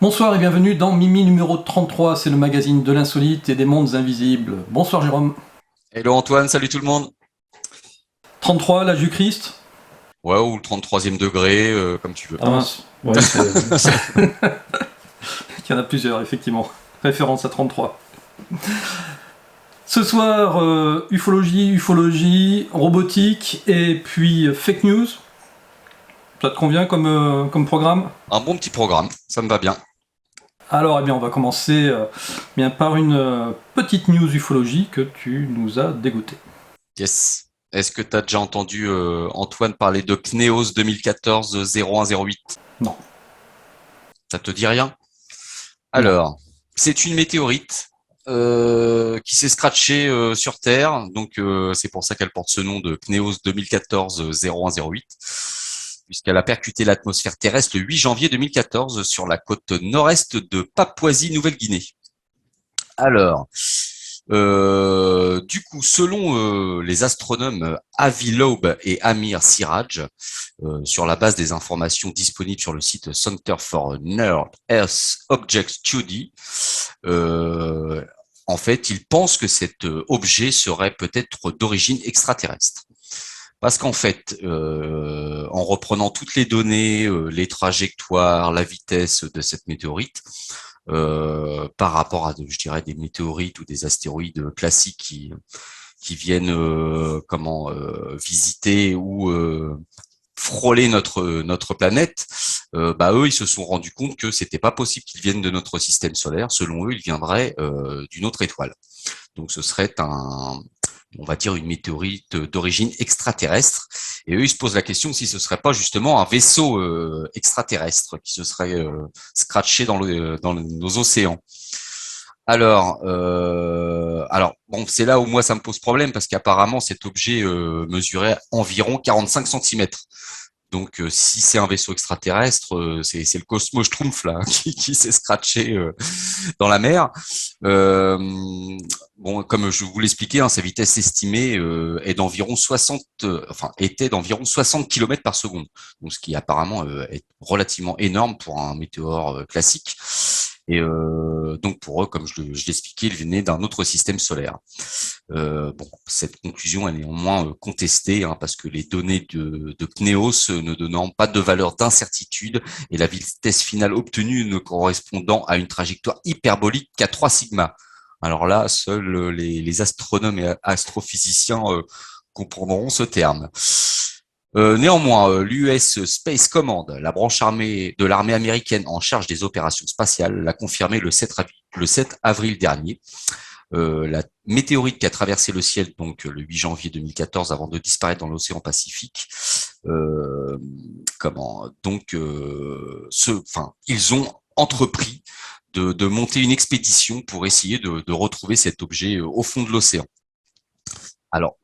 Bonsoir et bienvenue dans Mimi numéro 33, c'est le magazine de l'insolite et des mondes invisibles. Bonsoir Jérôme. Hello Antoine, salut tout le monde. 33, l'âge du Christ. Ouais, ou le 33e degré, comme tu veux. Ah mince, ouais, il y en a plusieurs effectivement. Référence à 33. Ce soir, ufologie, robotique et puis fake news. Ça te convient comme programme ? Un bon petit programme, ça me va bien. Alors, on va commencer bien par une petite news ufologie que tu nous as dégoté. Yes. Est-ce que tu as déjà entendu Antoine parler de Cneos 2014-0108 ? Non. Ça te dit rien ? Non. Alors, c'est une météorite qui s'est scratchée sur Terre, donc c'est pour ça qu'elle porte ce nom de Cneos 2014-0108, puisqu'elle a percuté l'atmosphère terrestre le 8 janvier 2014 sur la côte nord-est de Papouasie-Nouvelle-Guinée. Alors, du coup, selon les astronomes Avi Loeb et Amir Siraj, sur la base des informations disponibles sur le site Center for Near Earth Object Study, en fait, ils pensent que cet objet serait peut-être d'origine extraterrestre. Parce qu'en fait, en reprenant toutes les données, les trajectoires, la vitesse de cette météorite, par rapport à, je dirais, des météorites ou des astéroïdes classiques qui viennent visiter ou frôler notre planète, eux ils se sont rendus compte que c'était pas possible qu'ils viennent de notre système solaire. Selon eux, ils viendraient d'une autre étoile. Donc ce serait on va dire une météorite d'origine extraterrestre. Et eux, ils se posent la question si ce serait pas justement un vaisseau extraterrestre qui se serait scratché dans nos océans. Alors bon, c'est là où moi ça me pose problème parce qu'apparemment cet objet mesurait environ 45 centimètres. Donc, si c'est un vaisseau extraterrestre, c'est le Cosmo Schtroumpf là qui s'est scratché dans la mer. Euh, bon, comme je vous l'expliquais, sa vitesse estimée était d'environ 60 km par seconde. Donc, ce qui apparemment est relativement énorme pour un météore classique. Et donc pour eux, comme je l'expliquais, il venait d'un autre système solaire. Bon, cette conclusion est néanmoins contestée parce que les données de CNEOS ne donnant pas de valeur d'incertitude et la vitesse finale obtenue ne correspondant à une trajectoire hyperbolique qu'à 3 sigma. Alors là, seuls les astronomes et astrophysiciens comprendront ce terme. Néanmoins, l'US Space Command, la branche armée de l'armée américaine en charge des opérations spatiales, l'a confirmé le 7 avril dernier. La météorite qui a traversé le ciel donc le 8 janvier 2014 avant de disparaître dans l'océan Pacifique. Ils ont entrepris de monter une expédition pour essayer de retrouver cet objet au fond de l'océan. Alors,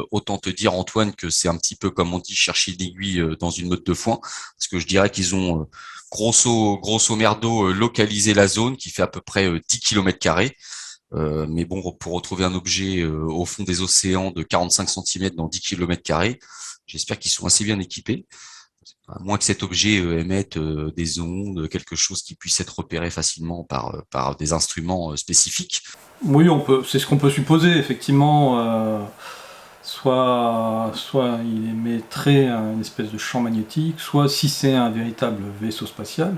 autant te dire, Antoine, que c'est un petit peu, comme on dit, chercher l'aiguille dans une meute de foin, parce que je dirais qu'ils ont grosso merdo localisé la zone qui fait à peu près 10 km². Mais bon, pour retrouver un objet au fond des océans de 45 centimètres dans 10 km², j'espère qu'ils sont assez bien équipés. À moins que cet objet émette des ondes, quelque chose qui puisse être repéré facilement par des instruments spécifiques. Oui, c'est ce qu'on peut supposer, effectivement. Soit il émettrait une espèce de champ magnétique, soit si c'est un véritable vaisseau spatial,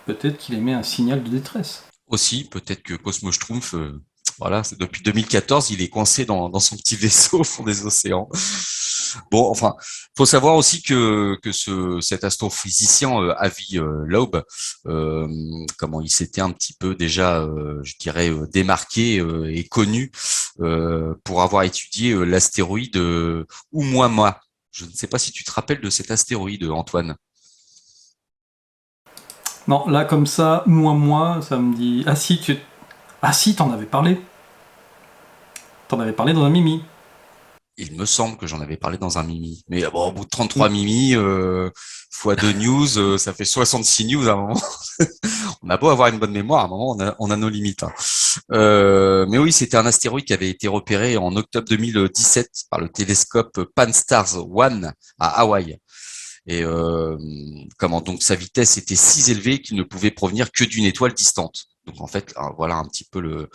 peut-être qu'il émet un signal de détresse. Aussi, peut-être que Cosmo Schtroumpf, voilà, c'est depuis 2014, il est coincé dans son petit vaisseau au fond des océans. Bon, enfin, faut savoir aussi que cet astrophysicien Avi Loeb, comment il s'était un petit peu déjà, je dirais, démarqué et connu pour avoir étudié l'astéroïde Oumuamua. Je ne sais pas si tu te rappelles de cet astéroïde, Antoine. Non, là, comme ça, moi, ça me dit... Ah si, t'en avais parlé. T'en avais parlé dans un Mimi. Il me semble que j'en avais parlé dans un Mimi. Mais bon, au bout de 33 Mimi, fois 2 news, ça fait 66 news à un moment. On a beau avoir une bonne mémoire, à un moment, on a nos limites. Mais oui, c'était un astéroïde qui avait été repéré en octobre 2017 par le télescope Pan-STARRS 1 à Hawaï. Et donc sa vitesse était si élevée qu'il ne pouvait provenir que d'une étoile distante. Donc en fait, voilà un petit peu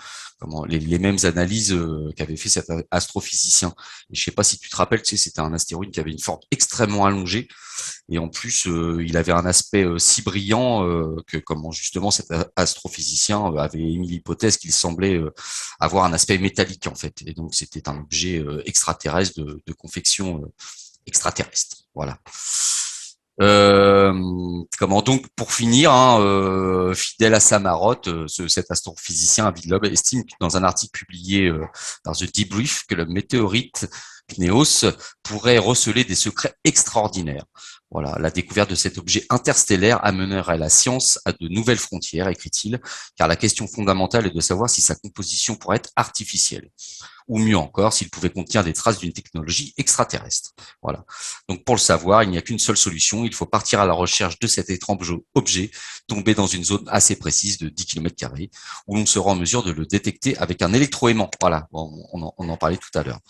les mêmes analyses qu'avait fait cet astrophysicien. Et je sais pas si tu te rappelles, tu sais, c'était un astéroïde qui avait une forme extrêmement allongée et en plus il avait un aspect si brillant que comment justement cet astrophysicien avait émis l'hypothèse qu'il semblait avoir un aspect métallique en fait. Et donc c'était un objet extraterrestre de confection extraterrestre. Voilà. Donc pour finir, fidèle à sa marotte, cet astrophysicien Avi Loeb estime dans un article publié dans The Debrief que le météorite Cnéos pourrait receler des secrets extraordinaires. Voilà, la découverte de cet objet interstellaire amènerait la science à de nouvelles frontières, écrit-il, car la question fondamentale est de savoir si sa composition pourrait être artificielle, ou mieux encore, s'il pouvait contenir des traces d'une technologie extraterrestre. Voilà. Donc pour le savoir, il n'y a qu'une seule solution, il faut partir à la recherche de cet étrange objet tombé dans une zone assez précise de 10 km², où l'on sera en mesure de le détecter avec un électroaimant. Voilà, on en parlait tout à l'heure.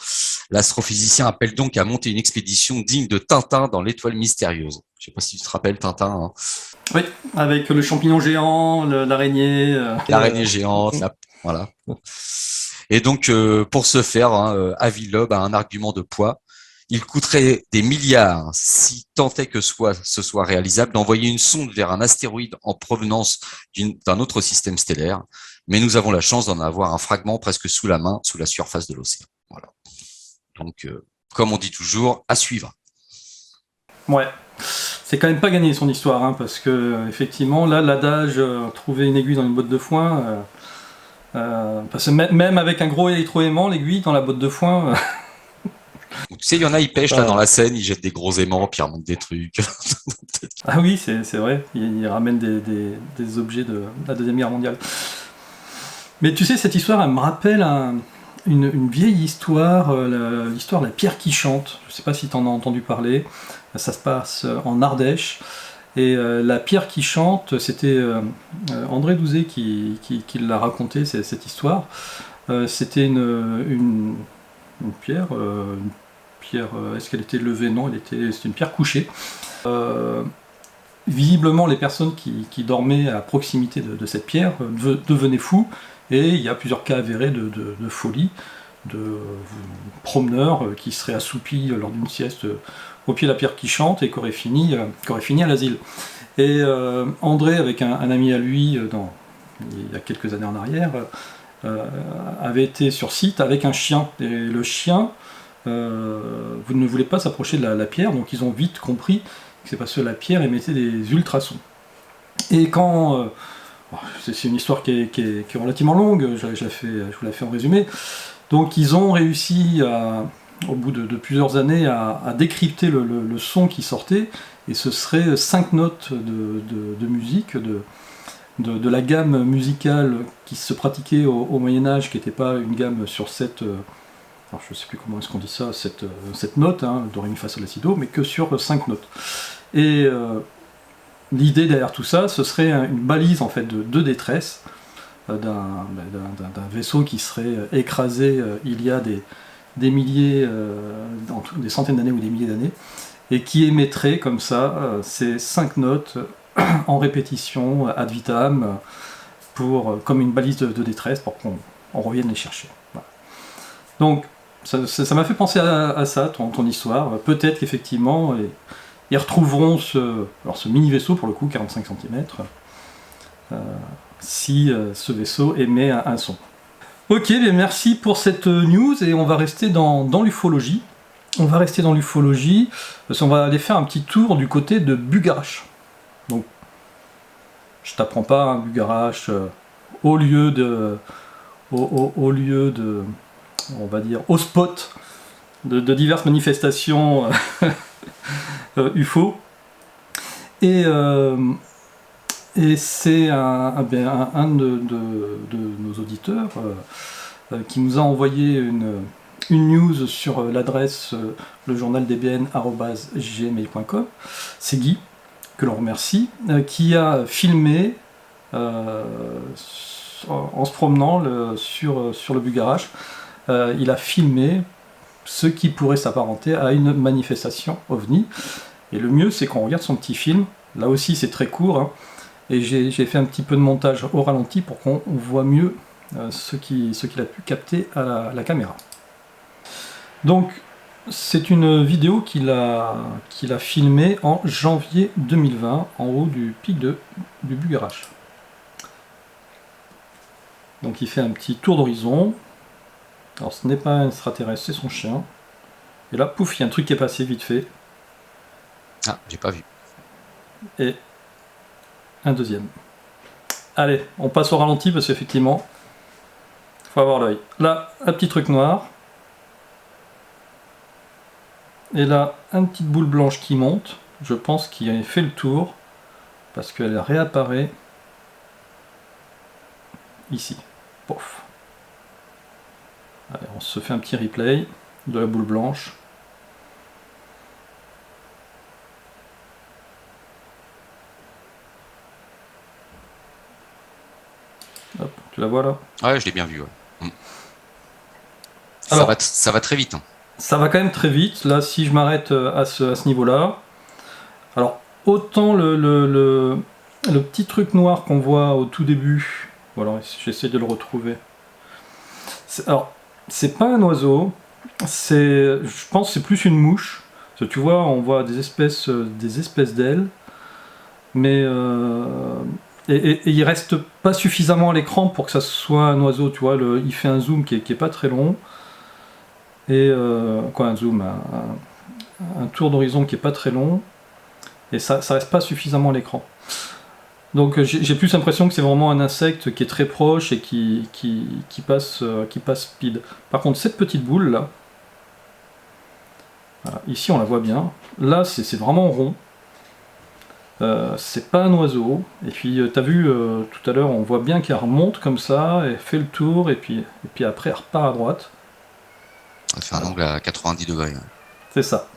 L'astrophysicien appelle donc à monter une expédition digne de Tintin dans l'étoile mystérieuse. Je ne sais pas si tu te rappelles Tintin. Hein. Oui, avec le champignon géant, l'araignée. L'araignée géante, voilà. Et donc, pour ce faire, Avi Loeb a un argument de poids. Il coûterait des milliards, si tant est que ce soit réalisable, d'envoyer une sonde vers un astéroïde en provenance d'un autre système stellaire. Mais nous avons la chance d'en avoir un fragment presque sous la main, sous la surface de l'océan. Voilà. Donc, comme on dit toujours, à suivre. Ouais, c'est quand même pas gagné son histoire, hein, parce que effectivement, là, l'adage trouver une aiguille dans une botte de foin, parce que même avec un gros électroaimant, l'aiguille dans la botte de foin. Donc, tu sais, il y en a, ils pêchent là dans la Seine, ils jettent des gros aimants, puis ils remontent des trucs. Ah oui, c'est vrai, ils ramènent des objets de la Deuxième Guerre mondiale. Mais tu sais, cette histoire, elle me rappelle une vieille histoire, l'histoire de la pierre qui chante. Je ne sais pas si tu en as entendu parler. Ça se passe en Ardèche. Et la pierre qui chante, c'était André Douzé qui l'a raconté, cette histoire. C'était une pierre. Est-ce qu'elle était levée? Non, c'était une pierre couchée. Visiblement, les personnes qui dormaient à proximité de cette pierre devenaient fous. Et il y a plusieurs cas avérés de folie, de promeneurs qui seraient assoupis lors d'une sieste au pied de la pierre qui chante et qui auraient fini à l'asile. Et André, avec un ami à lui, il y a quelques années en arrière, avait été sur site avec un chien. Et le chien ne voulait pas s'approcher de la pierre, donc ils ont vite compris que c'est parce que la pierre émettait des ultrasons. Et quand... c'est une histoire qui est relativement longue, je vous la fais en résumé. Donc ils ont réussi, au bout de plusieurs années, à décrypter le son qui sortait, et ce serait 5 notes de musique, de la gamme musicale qui se pratiquait au Moyen-Âge, qui n'était pas une gamme sur 7, alors je ne sais plus comment est-ce qu'on dit ça, 7 notes, hein, do, ré, mi, fa, sol, la, si, do, mais que sur 5 notes. Et l'idée derrière tout ça, ce serait une balise en fait de détresse d'un vaisseau qui serait écrasé il y a des milliers, des centaines d'années ou des milliers d'années, et qui émettrait comme ça ces 5 notes en répétition ad vitam, comme une balise de détresse pour qu'on revienne les chercher. Voilà. Donc ça m'a fait penser à ça, ton histoire. Peut-être qu'effectivement... Ils retrouveront ce mini vaisseau, pour le coup, 45 cm, si ce vaisseau émet un son. Ok, bien merci pour cette news, et on va rester dans l'ufologie. On va rester dans l'ufologie, parce qu'on va aller faire un petit tour du côté de Bugarache. Donc, je t'apprends pas, hein, Bugarache, au lieu de, on va dire, au spot de diverses manifestations UFO, et c'est un de nos auditeurs qui nous a envoyé une news sur l'adresse lejournaldbn@gmail.com. C'est Guy, que l'on remercie, qui a filmé en se promenant sur le Bugarache. Il a filmé ce qui pourrait s'apparenter à une manifestation OVNI. Et le mieux, c'est quand on regarde son petit film, là aussi c'est très court, hein, et j'ai fait un petit peu de montage au ralenti pour qu'on voit mieux ce qu'il a pu capter à la caméra. Donc, c'est une vidéo qu'il a filmée en janvier 2020, en haut du pic du Bugarach. Donc il fait un petit tour d'horizon. Alors ce n'est pas un extraterrestre, c'est son chien. Et là, pouf, il y a un truc qui est passé vite fait. Ah, j'ai pas vu. Et un deuxième. Allez, on passe au ralenti parce qu'effectivement, il faut avoir l'œil. Là, un petit truc noir. Et là, une petite boule blanche qui monte. Je pense qu'il a fait le tour parce qu'elle réapparaît ici. Pouf. Allez, on se fait un petit replay de la boule blanche. Hop, tu la vois là? Ouais, je l'ai bien vu. Ouais. Alors, ça va très vite. Hein. Ça va quand même très vite. Là, si je m'arrête à ce niveau-là, alors autant le petit truc noir qu'on voit au tout début, voilà, j'essaie de le retrouver. Alors, c'est pas un oiseau, je pense que c'est plus une mouche. Parce que tu vois, on voit des espèces d'ailes, mais et il reste pas suffisamment à l'écran pour que ça soit un oiseau. Tu vois, il fait un zoom qui est pas très long. Et quoi, un zoom, un tour d'horizon qui est pas très long, et ça reste pas suffisamment à l'écran. Donc j'ai plus l'impression que c'est vraiment un insecte qui est très proche et qui passe speed. Par contre, cette petite boule là, voilà, ici on la voit bien, là c'est vraiment rond. C'est pas un oiseau, et puis t'as vu tout à l'heure, on voit bien qu'elle remonte comme ça, elle fait le tour, et puis après elle repart à droite. Ça fait un angle à 90 degrés. C'est ça.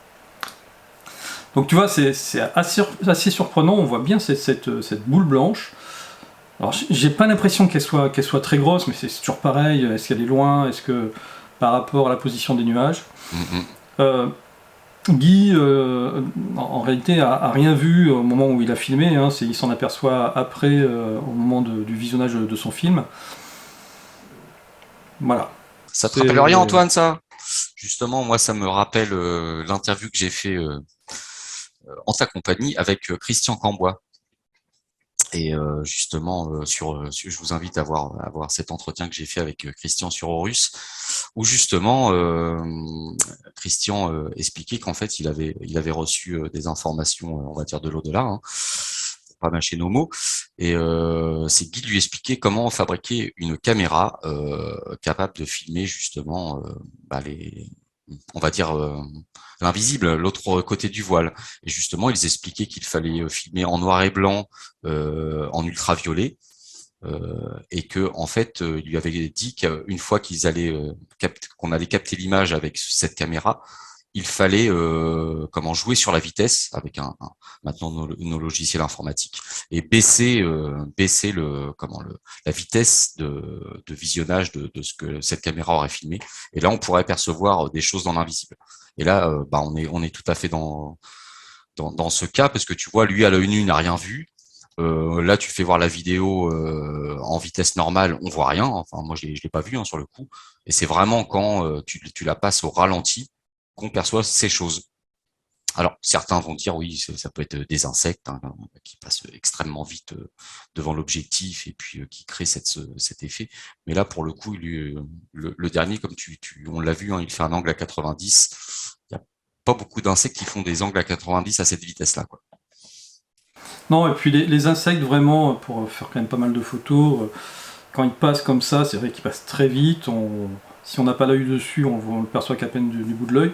Donc tu vois, c'est assez surprenant, on voit bien cette boule blanche. Alors j'ai pas l'impression qu'elle soit très grosse, mais c'est toujours pareil, est-ce qu'elle est loin, est-ce que par rapport à la position des nuages. Guy, en réalité, a rien vu au moment où il a filmé, hein, il s'en aperçoit après, au moment du visionnage de son film. Voilà. Ça te rappelle rien, Antoine, ça? Justement, moi, ça me rappelle l'interview que j'ai fait en ta compagnie avec Christian Cambois. Et justement, je vous invite à voir cet entretien que j'ai fait avec Christian sur Horus, où justement Christian expliquait qu'en fait il avait reçu des informations, on va dire de l'au-delà, hein, pour pas mâcher nos mots, et c'est Guy lui expliquait comment fabriquer une caméra capable de filmer justement on va dire l'invisible, l'autre côté du voile. Et justement, ils expliquaient qu'il fallait filmer en noir et blanc, en ultraviolet, et que en fait, il lui avait dit qu'une fois qu'on allait capter l'image avec cette caméra, il fallait jouer sur la vitesse avec maintenant nos logiciels informatiques et baisser la vitesse de visionnage de ce que cette caméra aurait filmé. Et là, on pourrait percevoir des choses dans l'invisible. Et là, on est tout à fait dans ce cas, parce que tu vois, lui à l'œil nu, il n'a rien vu. Là, tu fais voir la vidéo en vitesse normale, on voit rien. Enfin, moi, je l'ai pas vu, hein, sur le coup. Et c'est vraiment quand tu la passes au ralenti qu'on perçoit ces choses. Alors, certains vont dire oui, ça peut être des insectes, hein, qui passent extrêmement vite devant l'objectif et puis qui créent cet effet. Mais là, pour le coup, le dernier, comme on l'a vu, hein, il fait un angle à 90. Il n'y a pas beaucoup d'insectes qui font des angles à 90 à cette vitesse-là, quoi. Non, et puis les insectes, vraiment, pour faire quand même pas mal de photos, quand ils passent comme ça, c'est vrai qu'ils passent très vite. Si on n'a pas l'œil dessus, on le perçoit qu'à peine du bout de l'œil.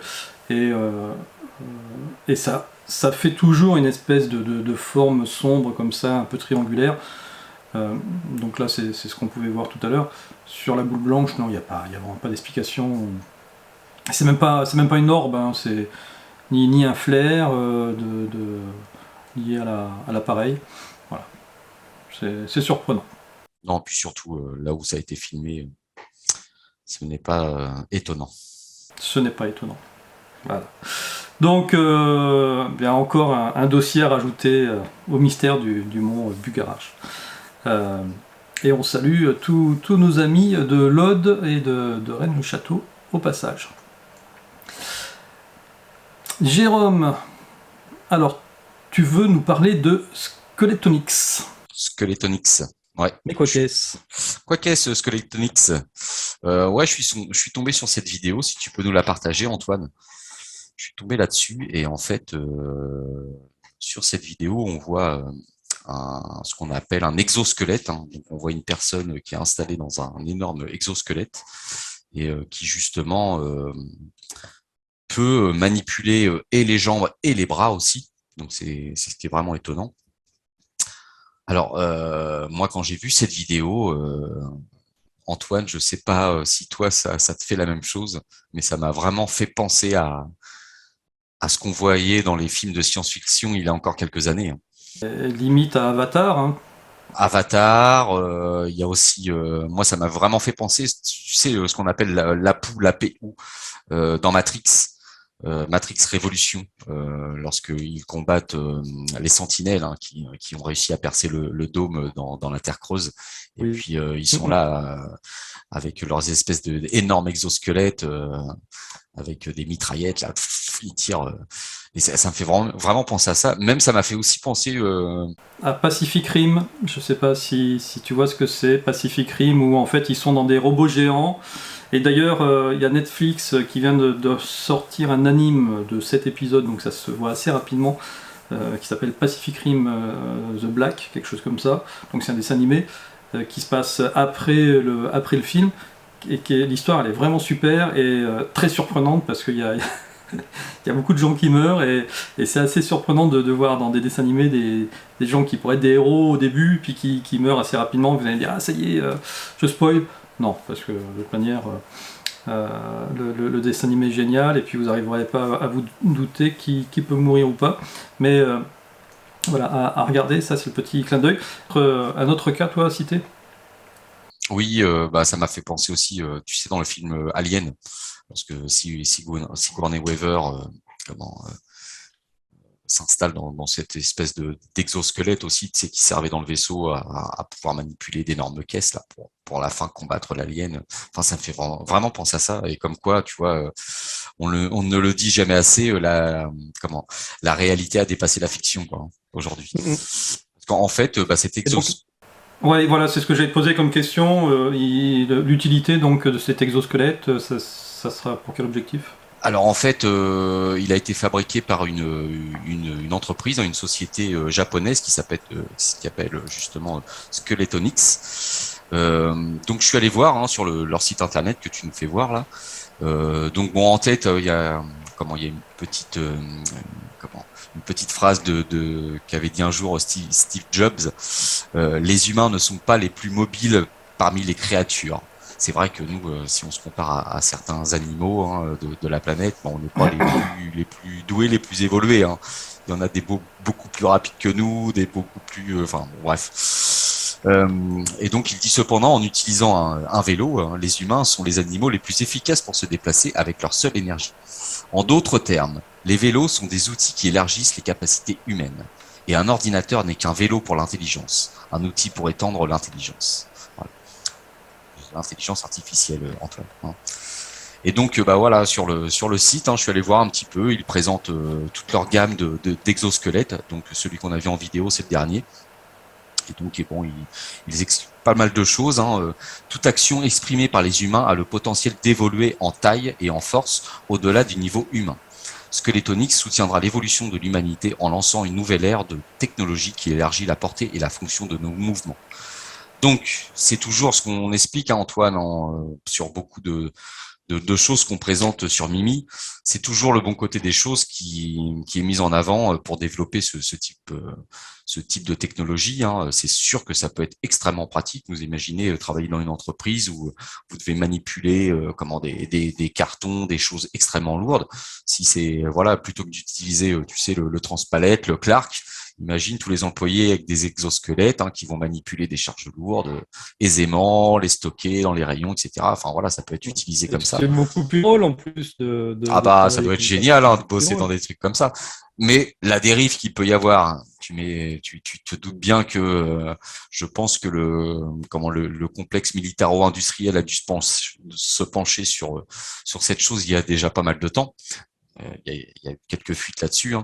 Et ça fait toujours une espèce de forme sombre comme ça, un peu triangulaire. Donc là, c'est ce qu'on pouvait voir tout à l'heure. Sur la boule blanche, non, il n'y a vraiment pas d'explication. C'est même pas une orbe, hein, c'est ni un flair lié à l'appareil. Voilà. C'est surprenant. Non, puis surtout, là où ça a été filmé, ce n'est pas étonnant. Ce n'est pas étonnant. Voilà. Donc, bien encore un dossier à rajouter au mystère du mont Bucarache. Et on salue tous nos amis de Lod et de Rennes-le-Château au passage. Jérôme, alors tu veux nous parler de Skeletonix. Skeletonix. Ouais. Mais quoi qu'est-ce? Quoi qu'est-ce Skeletonix? Ouais, je suis tombé sur cette vidéo. Si tu peux nous la partager, Antoine. Je suis tombé là-dessus et en fait, sur cette vidéo, on voit ce qu'on appelle un exosquelette. Hein. Donc, on voit une personne qui est installée dans un énorme exosquelette et qui justement peut manipuler et les jambes et les bras aussi. Donc c'est ce qui est vraiment étonnant. Alors moi quand j'ai vu cette vidéo, Antoine, je sais pas si toi ça te fait la même chose, mais ça m'a vraiment fait penser à ce qu'on voyait dans les films de science-fiction il y a encore quelques années. Hein. Limite à Avatar. Hein. Avatar, il y a aussi, moi ça m'a vraiment fait penser, tu sais, ce qu'on appelle l'APU dans Matrix. Matrix Révolution, lorsqu'ils combattent les sentinelles hein, qui ont réussi à percer le dôme dans la Terre creuse. Et Oui. puis ils sont là avec leurs espèces d'énormes exosquelettes, avec des mitraillettes, là, ils tirent. Et ça me fait vraiment penser à ça. Même ça m'a fait aussi penser... À Pacific Rim, je sais pas si tu vois ce que c'est, Pacific Rim, où en fait ils sont dans des robots géants. Et d'ailleurs, il y a Netflix qui vient de sortir un anime de 7 épisodes, donc ça se voit assez rapidement, qui s'appelle Pacific Rim The Black, quelque chose comme ça. Donc c'est un dessin animé qui se passe après le film. Et l'histoire elle est vraiment super et très surprenante parce qu'il y a, il y a beaucoup de gens qui meurent et c'est assez surprenant de voir dans des dessins animés des gens qui pourraient être des héros au début puis qui meurent assez rapidement. Vous allez dire ah ça y est, je spoil. Non, parce que de toute manière le dessin animé est génial et puis vous n'arriverez pas à vous douter qui peut mourir ou pas. Mais voilà, à regarder, ça c'est le petit clin d'œil. Un autre cas toi à citer? Oui, bah, ça m'a fait penser aussi, tu sais, dans le film Alien, parce que Sigourney Weaver s'installe dans cette espèce d'exosquelette aussi, tu sais, qui servait dans le vaisseau à pouvoir manipuler d'énormes caisses là pour la fin combattre l'alien. Enfin, ça me fait vraiment penser à ça. Et comme quoi, tu vois, on ne le dit jamais assez, la réalité a dépassé la fiction quoi, aujourd'hui. Parce qu'en fait, bah, cet exosquelette. Ouais, voilà, c'est ce que j'ai posé comme question. L'utilité donc de cet exosquelette, ça sera pour quel objectif? Alors en fait, il a été fabriqué par une entreprise, une société japonaise qui s'appelle justement Skeletonix. Donc je suis allé voir hein, sur leur site internet que tu nous fais voir là. Donc bon en tête il y a une petite phrase qu'avait dit un jour Steve Jobs. Les humains ne sont pas les plus mobiles parmi les créatures. C'est vrai que nous, si on se compare à certains animaux hein, de la planète, bon, on n'est pas les plus doués, les plus évolués. Hein. Il y en a des beaucoup plus rapides que nous, des beaucoup plus... Enfin, bref. Et donc, il dit cependant, en utilisant un vélo, hein, les humains sont les animaux les plus efficaces pour se déplacer avec leur seule énergie. En d'autres termes, les vélos sont des outils qui élargissent les capacités humaines. Et un ordinateur n'est qu'un vélo pour l'intelligence, un outil pour étendre l'intelligence. Voilà. L'intelligence artificielle, Antoine. Hein. Et donc, bah voilà, sur le site, hein, je suis allé voir un petit peu. Ils présentent toute leur gamme d'exosquelettes. Donc, celui qu'on a vu en vidéo, c'est le dernier. Et donc, et bon, ils expliquent pas mal de choses. Hein. Toute action exprimée par les humains a le potentiel d'évoluer en taille et en force au-delà du niveau humain. Skeletonix soutiendra l'évolution de l'humanité en lançant une nouvelle ère de technologie qui élargit la portée et la fonction de nos mouvements. Donc, c'est toujours ce qu'on explique à Antoine sur beaucoup de choses qu'on présente sur Mimi. C'est toujours le bon côté des choses qui est mis en avant pour développer ce type de technologie. Hein. C'est sûr que ça peut être extrêmement pratique. Vous imaginez travailler dans une entreprise où vous devez manipuler des cartons, des choses extrêmement lourdes. Si c'est voilà plutôt que d'utiliser, tu sais, le transpalette, le Clark, Imagine tous les employés avec des exosquelettes qui vont manipuler des charges lourdes aisément, les stocker dans les rayons, etc. Enfin voilà, ça peut être utilisé comme ça. C'est beaucoup plus drôle en plus Ah de bah ça travailler doit être comme ça. génial C'est de beaucoup plus bosser dans drôle. des trucs comme ça. Mais la dérive qu'il peut y avoir, tu te doutes bien que je pense que le complexe militaro-industriel a dû se pencher sur cette chose il y a déjà pas mal de temps. Il y a eu quelques fuites là-dessus,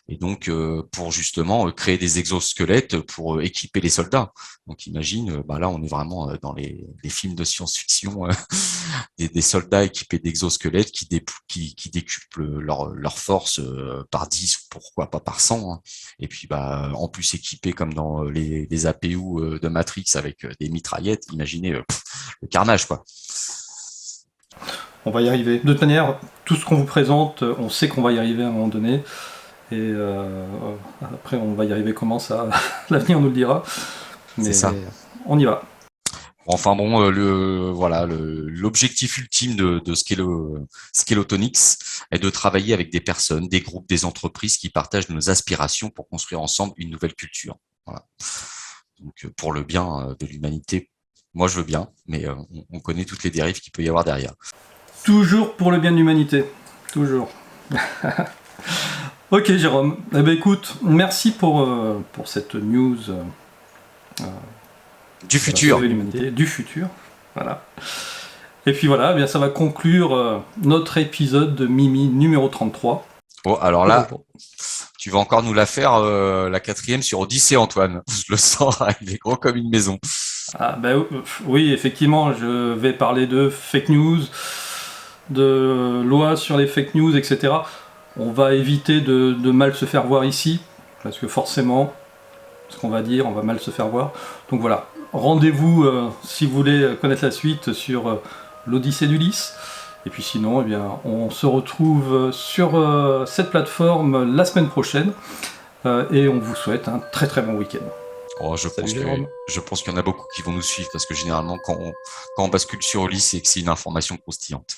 et donc pour justement créer des exosquelettes pour équiper les soldats. Donc imagine, là on est vraiment dans les films de science-fiction, des soldats équipés d'exosquelettes qui décuplent leur force par 10 ou pourquoi pas par 100, et puis en plus équipés comme dans les APU de Matrix avec des mitraillettes. Imaginez le carnage quoi. On va y arriver. De toute manière, tout ce qu'on vous présente, on sait qu'on va y arriver à un moment donné. Et après, on va y arriver comment ça l'avenir nous le dira. Mais C'est ça. on y va. Enfin bon, l'objectif ultime de Scalotonics est de travailler avec des personnes, des groupes, des entreprises qui partagent nos aspirations pour construire ensemble une nouvelle culture. Voilà. Donc pour le bien de l'humanité, moi je veux bien, mais on connaît toutes les dérives qu'il peut y avoir derrière. Toujours pour le bien de l'humanité. Toujours. Ok Jérôme. Eh ben écoute, merci pour cette news. Du futur. Du futur. Voilà. Et puis voilà, eh bien ça va conclure notre épisode de Mimi numéro 33. Oh, alors là, tu vas encore nous la faire, la 4e sur Odyssée, Antoine. Je le sens, il est gros comme une maison. Ah, oui, effectivement, je vais parler de fake news, de loi sur les fake news, etc. On va éviter de mal se faire voir ici, parce que forcément, ce qu'on va dire, on va mal se faire voir. Donc voilà, rendez-vous si vous voulez connaître la suite sur l'Odyssée d'Ulysse. Et puis sinon, eh bien, on se retrouve sur cette plateforme la semaine prochaine. Et on vous souhaite un très très bon week-end. Oh, je pense qu'il y en a beaucoup qui vont nous suivre parce que généralement, quand on bascule sur Ulysse, c'est que c'est une information croustillante.